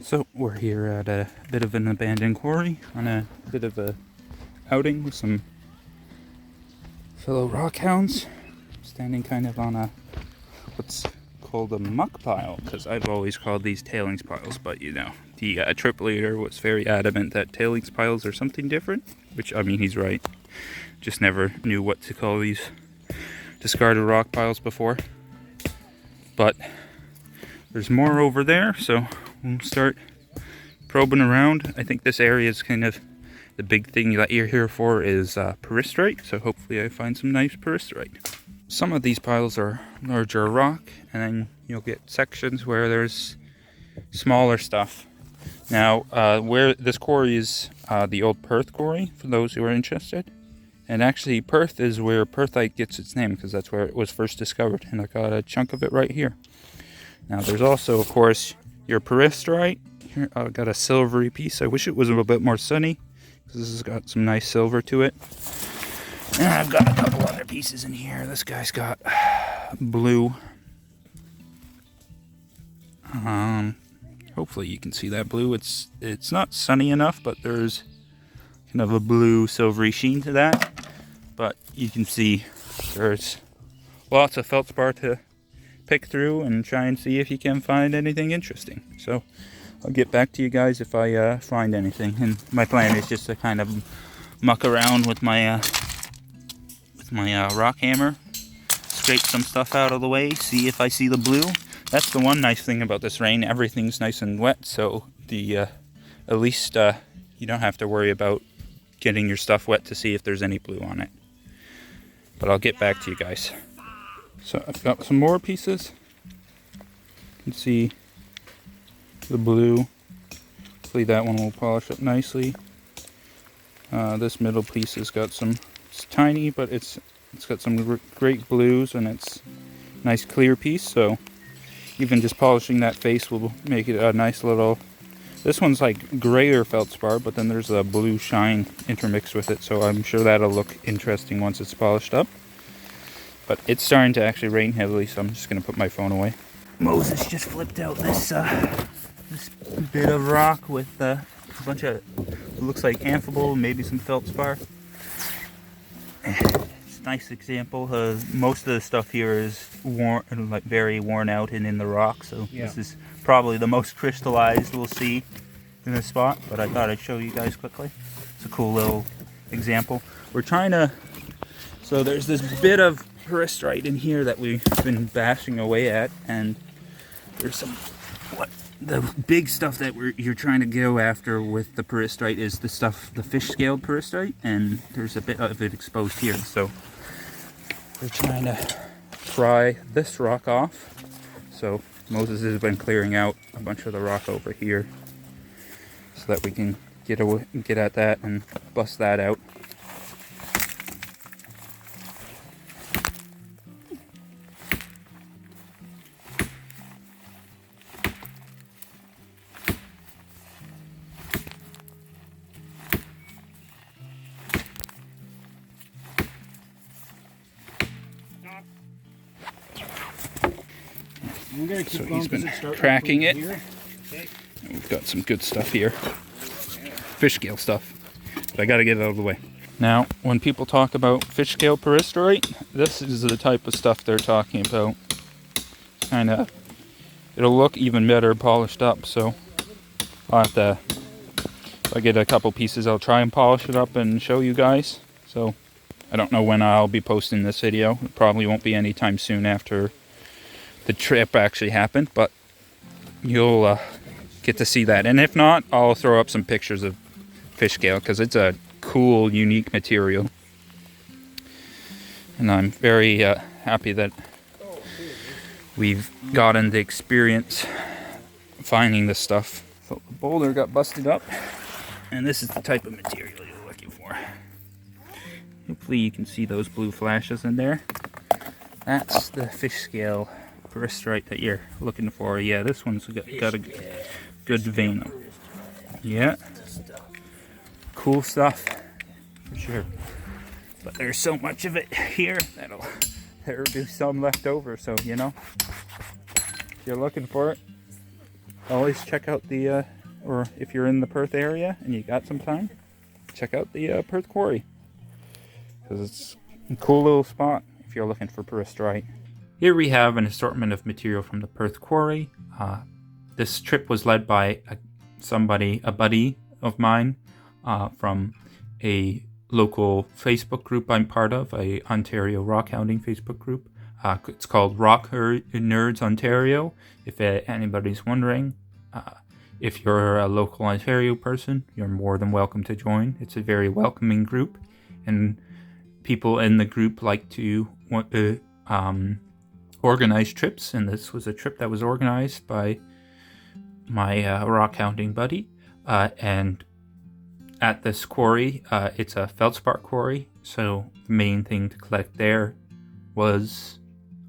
So we're here at a bit of an abandoned quarry on a bit of a outing with some fellow rockhounds, standing kind of on a what's called a muck pile, because I've always called these tailings piles, but you know, the trip leader was very adamant that tailings piles are something different, which I mean he's right. Just never knew what to call these discarded rock piles before. But there's more over there, so we'll start probing around. I think this area is kind of the big thing that you're here for is Peristerite, so hopefully I find some nice Peristerite. Some of these piles are larger rock, and then you'll get sections where there's smaller stuff. Now, where this quarry is the old Perth Quarry, for those who are interested. And actually, Perth is where perthite gets its name, because that's where it was first discovered, and I got a chunk of it right here. Now, there's also, of course, your Peristerite. Here, I've got a silvery piece. I wish it was a little bit more sunny, because this has got some nice silver to it. And I've got a couple other pieces in here. This guy's got blue. Hopefully you can see that blue. It's not sunny enough, but there's kind of a blue silvery sheen to that. But you can see there's lots of feldspar to pick through and try and see if you can find anything interesting. So I'll get back to you guys if I find anything. And my plan is just to kind of muck around with my rock hammer, scrape some stuff out of the way, see if I see the blue. That's the one nice thing about this rain. Everything's nice and wet, so the at least you don't have to worry about getting your stuff wet to see if there's any blue on it. But I'll get back to you guys. So I've got some more pieces. You can see the blue. Hopefully that one will polish up nicely. This middle piece has got some, it's tiny, but it's got some great blues, and it's a nice clear piece, so even just polishing that face will make it a nice little, this one's like grayer feldspar, but then there's a blue shine intermixed with it, so I'm sure that'll look interesting once it's polished up. But it's starting to actually rain heavily, so I'm just going to put my phone away. Moses just flipped out this this bit of rock with a bunch of, it looks like amphibole, maybe some feldspar. It's a nice example. Most of the stuff here is worn, like very worn out and in the rock, so yeah. This is probably the most crystallized we'll see in this spot, but I thought I'd show you guys quickly. It's a cool little example. We're trying to, so there's this bit of Peristerite in here that we've been bashing away at, and there's some, the big stuff that you're trying to go after with the Peristerite is the stuff, the fish scaled Peristerite, and there's a bit of it exposed here, so we're trying to pry this rock off. So Moses has been clearing out a bunch of the rock over here so that we can get at that and bust that out. So he's been cracking it. Okay. We've got some good stuff here. Fish scale stuff. But I gotta get it out of the way. Now, when people talk about fish scale Peristerite, this is the type of stuff they're talking about. Kinda, it'll look even better polished up, so I'll have to, if I get a couple pieces, I'll try and polish it up and show you guys. So, I don't know when I'll be posting this video. It probably won't be anytime soon after the trip actually happened, but you'll get to see that. And if not, I'll throw up some pictures of fish scale, because it's a cool, unique material. And I'm very happy that we've gotten the experience finding this stuff. So the boulder got busted up, and this is the type of material you're looking for. Hopefully you can see those blue flashes in there. That's the fish scale Peristerite that you're looking for. Yeah, this one's got a good vein. Yeah, cool stuff for sure. But there's so much of it here that'll there'll be some left over. So you know, if you're looking for it, always check out the, or if you're in the Perth area and you got some time, check out the Perth Quarry, because it's a cool little spot if you're looking for Peristerite. Here we have an assortment of material from the Perth Quarry. This trip was led by a buddy of mine from a local Facebook group I'm part of, a Ontario Rockhounding Facebook group. It's called Nerds Ontario, if anybody's wondering. If you're a local Ontario person, you're more than welcome to join. It's a very welcoming group, and people in the group like to organize trips, and this was a trip that was organized by my rockhounding buddy. And at this quarry, it's a feldspar quarry, so the main thing to collect there was,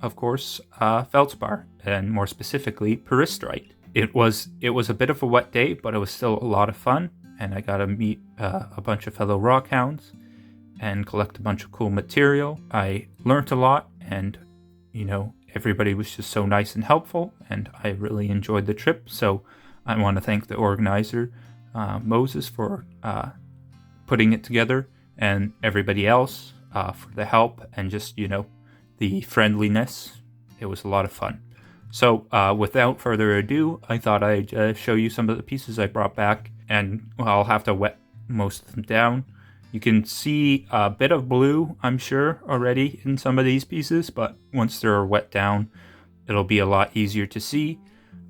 of course, feldspar, and more specifically, Peristerite. It was a bit of a wet day, but it was still a lot of fun, and I got to meet a bunch of fellow rockhounds and collect a bunch of cool material. I learned a lot, and everybody was just so nice and helpful, and I really enjoyed the trip. So I want to thank the organizer, Moses, for putting it together, and everybody else for the help and just the friendliness. It was a lot of fun. So without further ado, I thought I'd show you some of the pieces I brought back, and I'll have to wet most of them down. You can see a bit of blue, I'm sure, already in some of these pieces, but once they're wet down, it'll be a lot easier to see.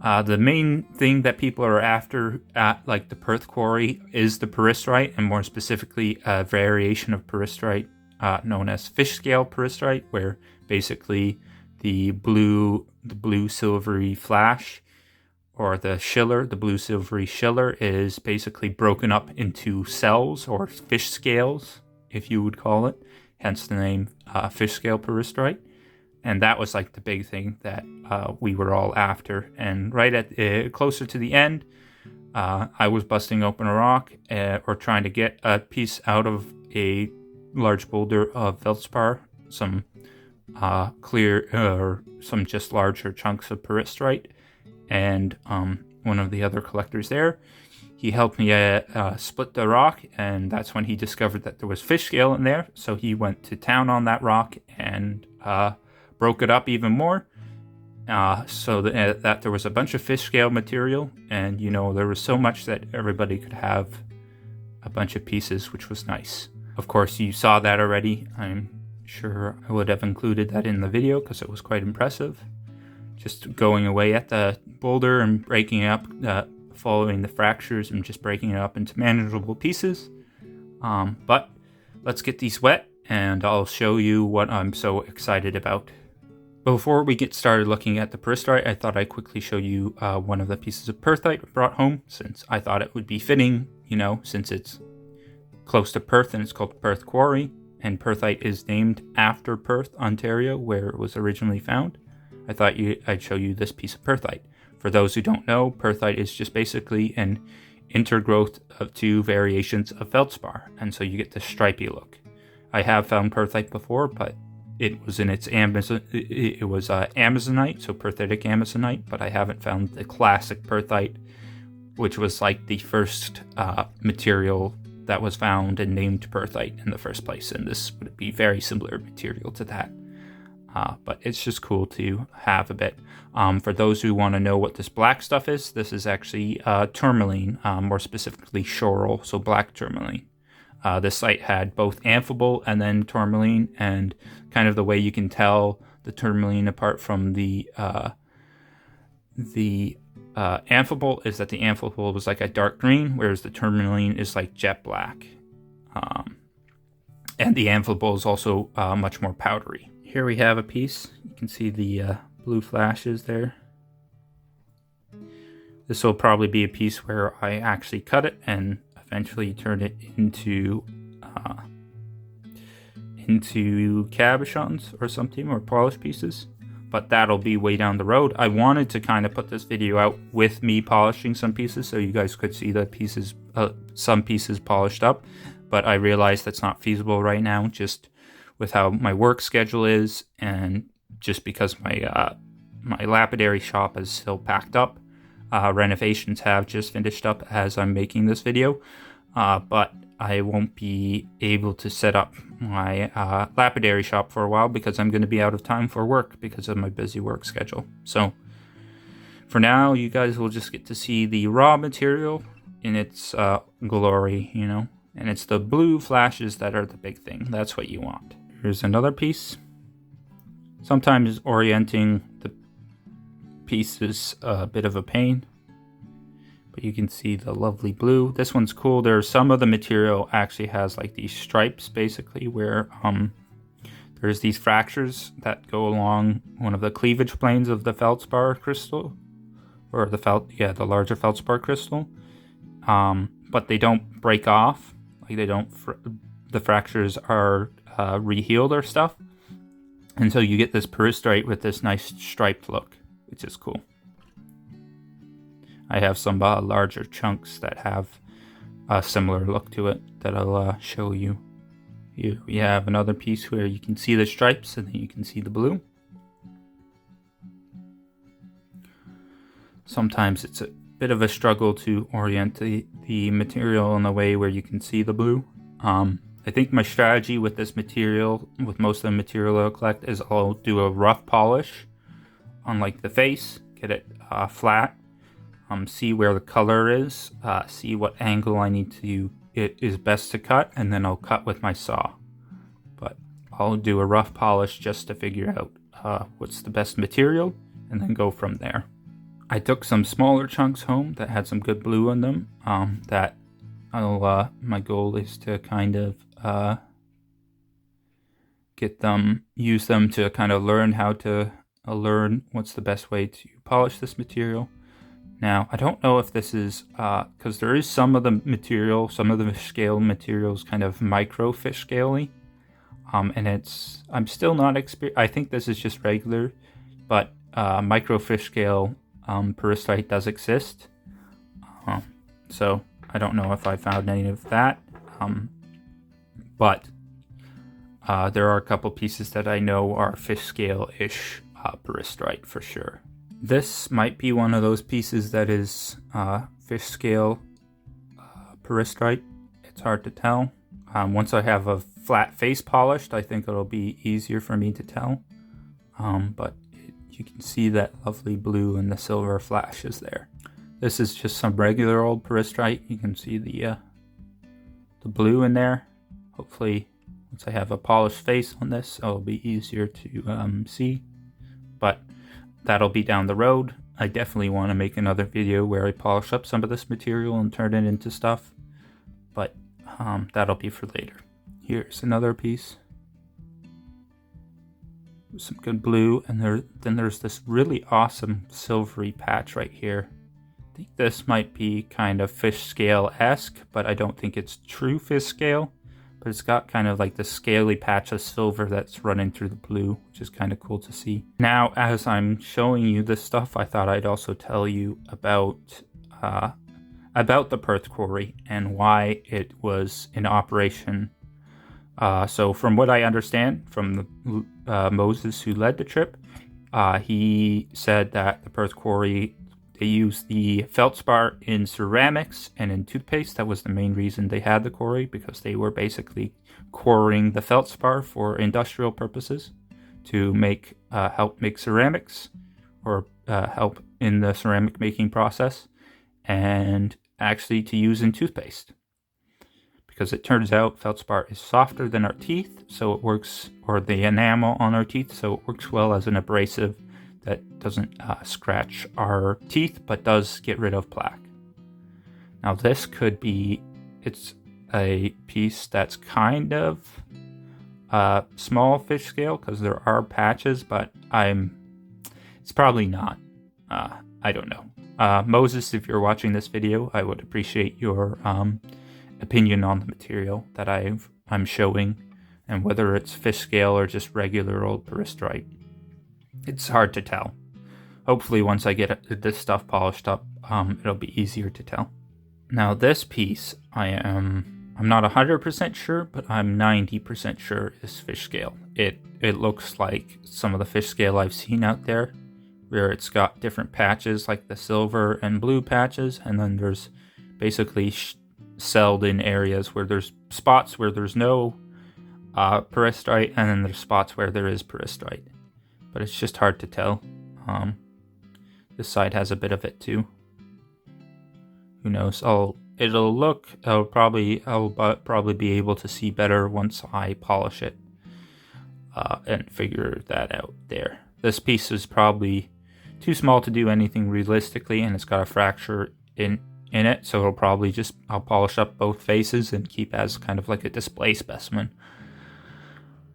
The main thing that people are after at the Perth Quarry is the Peristerite, and more specifically a variation of Peristerite known as fish scale Peristerite, where basically the blue silvery flash, or the shiller, the blue silvery shiller, is basically broken up into cells, or fish scales, if you would call it, hence the name fish scale Peristerite. And that was the big thing that we were all after. And right at closer to the end, I was busting open a rock or trying to get a piece out of a large boulder of feldspar, some clear or some just larger chunks of Peristerite. And one of the other collectors there, he helped me split the rock, and that's when he discovered that there was fish scale in there. So he went to town on that rock and broke it up even more, so that there was a bunch of fish scale material, and there was so much that everybody could have a bunch of pieces, which was nice. Of course, you saw that already. I'm sure I would have included that in the video because it was quite impressive. Just going away at the boulder and breaking it up, following the fractures and just breaking it up into manageable pieces. But let's get these wet, and I'll show you what I'm so excited about. Before we get started looking at the Peristerite, I thought I'd quickly show you one of the pieces of perthite I brought home, since I thought it would be fitting, since it's close to Perth and it's called Perth Quarry, and perthite is named after Perth, Ontario, where it was originally found. I thought I'd show you this piece of perthite. For those who don't know, perthite is just basically an intergrowth of two variations of feldspar, and so you get this stripy look. I have found perthite before, but it was in its amazonite, so perthitic amazonite, but I haven't found the classic perthite, which was the first material that was found and named perthite in the first place, and this would be very similar material to that. But it's just cool to have a bit. For those who want to know what this black stuff is, this is actually tourmaline, more specifically schorl, so black tourmaline. This site had both amphibole and then tourmaline, and kind of the way you can tell the tourmaline apart from the amphibole is that the amphibole was a dark green, whereas the tourmaline is jet black. And the amphibole is also much more powdery. Here we have a piece. You can see the blue flashes there. This will probably be a piece where I actually cut it and eventually turn it into cabochons or something, or polished pieces. But that'll be way down the road. I wanted to kind of put this video out with me polishing some pieces so you guys could see the pieces, some pieces polished up. But I realized that's not feasible right now, just with how my work schedule is, and just because my lapidary shop is still packed up. renovations have just finished up as I'm making this video, but I won't be able to set up my lapidary shop for a while because I'm going to be out of time for work because of my busy work schedule. So for now, you guys will just get to see the raw material in its glory, you know, and it's the blue flashes that are the big thing. That's what you want. Here's another piece. Sometimes orienting the piece is a bit of a pain, but you can see the lovely blue. This one's cool. There's some of the material actually has like these stripes basically where there's these fractures that go along one of the cleavage planes of the feldspar crystal, or the larger feldspar crystal, but they don't break off. Like they don't, the fractures are rehealed or stuff, and so you get this peristerite with this nice striped look, which is cool. I have some larger chunks that have a similar look to it that I'll show you. Here we have another piece where you can see the stripes and then you can see the blue. Sometimes it's a bit of a struggle to orient the material in a way where you can see the blue. I think my strategy with this material, with most of the material I'll collect, is I'll do a rough polish on like the face, get it flat, see where the color is, see what angle it is best to cut, and then I'll cut with my saw. But I'll do a rough polish just to figure out what's the best material, and then go from there. I took some smaller chunks home that had some good blue in them, that my goal is to kind of use them to kind of learn what's the best way to polish this material. Now, I don't know if this is, because there is some of the fish scale materials kind of micro fish scale-y, and I'm still not I think this is just regular, but micro fish scale peristerite does exist. So I don't know if I found any of that, but there are a couple pieces that I know are fish scale-ish peristerite for sure. This might be one of those pieces that is fish scale peristerite. It's hard to tell. Once I have a flat face polished, I think it'll be easier for me to tell. But you can see that lovely blue and the silver flashes there. This is just some regular old peristerite. You can see the blue in there. Hopefully, once I have a polished face on this, it'll be easier to see. But that'll be down the road. I definitely want to make another video where I polish up some of this material and turn it into stuff. But that'll be for later. Here's another piece. Some good blue, and then there's this really awesome silvery patch right here. I think this might be kind of fish scale-esque, but I don't think it's true fish scale. But it's got kind of like the scaly patch of silver that's running through the blue, which is kind of cool to see. Now, as I'm showing you this stuff, I thought I'd also tell you about the Perth Quarry and why it was in operation. So from what I understand from Moses, who led the trip, he said that the Perth Quarry, they used the feldspar in ceramics and in toothpaste. That was the main reason they had the quarry, because they were basically quarrying the feldspar for industrial purposes to help make ceramics, or help in the ceramic making process, and actually to use in toothpaste. Because it turns out feldspar is softer than our teeth, so it works, or the enamel on our teeth, so it works well as an abrasive that doesn't scratch our teeth, but does get rid of plaque. Now this it's a piece that's kind of small fish scale, because there are patches, but it's probably not. I don't know. Moses, if you're watching this video, I would appreciate your opinion on the material that I'm showing, and whether it's fish scale or just regular old peristerite. It's hard to tell. Hopefully once I get this stuff polished up, it'll be easier to tell. Now this piece, I'm not 100% sure, but I'm 90% sure is fish scale. It looks like some of the fish scale I've seen out there, where it's got different patches like the silver and blue patches, and then there's basically celled in areas where there's spots where there's no peristerite, and then there's spots where there is peristerite. But it's just hard to tell. This side has a bit of it too. Who knows? I'll probably be able to see better once I polish it and figure that out there. This piece is probably too small to do anything realistically, and it's got a fracture in it, so I'll polish up both faces and keep as kind of like a display specimen,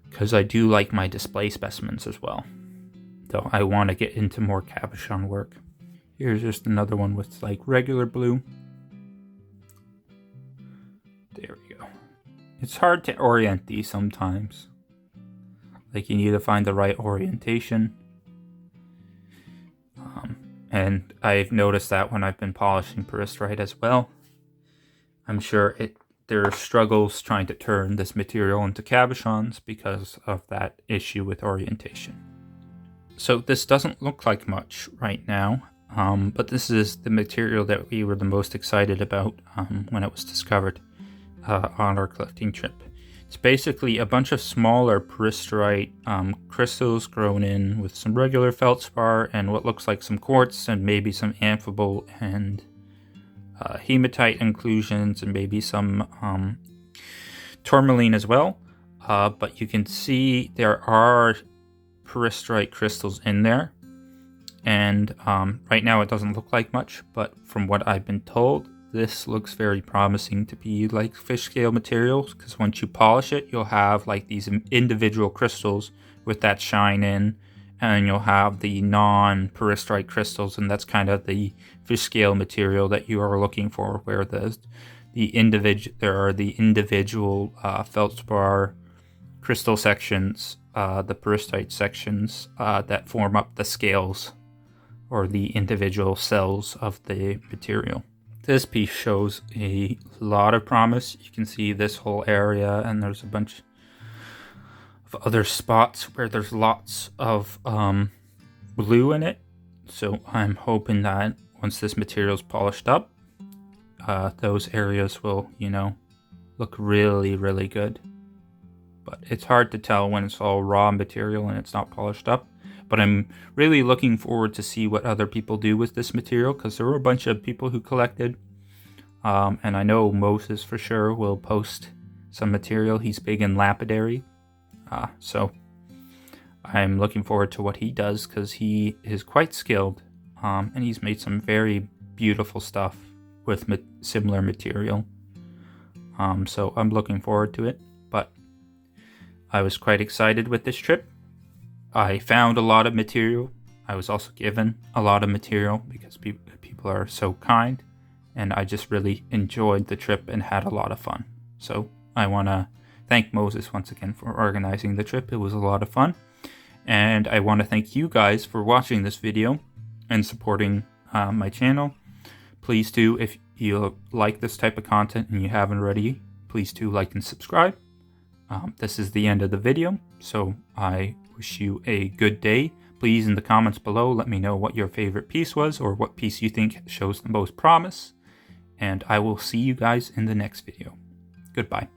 because I do like my display specimens as well, though I want to get into more cabochon work. Here's just another one with like regular blue. There we go. It's hard to orient these sometimes. Like, you need to find the right orientation. And I've noticed that when I've been polishing peristerite as well. I'm sure there are struggles trying to turn this material into cabochons because of that issue with orientation. So this doesn't look like much right now, but this is the material that we were the most excited about when it was discovered on our collecting trip. It's basically a bunch of smaller peristerite crystals grown in with some regular feldspar and what looks like some quartz and maybe some amphibole and hematite inclusions and maybe some tourmaline as well. But you can see there are peristerite crystals in there. And right now it doesn't look like much, but from what I've been told, this looks very promising to be like fish scale materials, because once you polish it, you'll have like these individual crystals with that shine in, and you'll have the non-peristerite crystals, and that's kind of the fish scale material that you are looking for, where there are the individual feldspar crystal sections, the peristerite sections that form up the scales or the individual cells of the material. This piece shows a lot of promise. You can see this whole area, and there's a bunch of other spots where there's lots of blue in it. So I'm hoping that once this material is polished up, those areas will, look really, really good. But it's hard to tell when it's all raw material and it's not polished up. But I'm really looking forward to see what other people do with this material, because there were a bunch of people who collected. And I know Moses for sure will post some material. He's big in lapidary. So I'm looking forward to what he does, because he is quite skilled. And he's made some very beautiful stuff with similar material. So I'm looking forward to it. But I was quite excited with this trip. I found a lot of material. I was also given a lot of material because people are so kind, and I just really enjoyed the trip and had a lot of fun. So I want to thank Moses once again for organizing the trip. It was a lot of fun, and I want to thank you guys for watching this video and supporting my channel. Please do, if you like this type of content and you haven't already, please do like and subscribe. This is the end of the video, so I wish you a good day. Please, in the comments below, let me know what your favorite piece was, or what piece you think shows the most promise. And I will see you guys in the next video. Goodbye.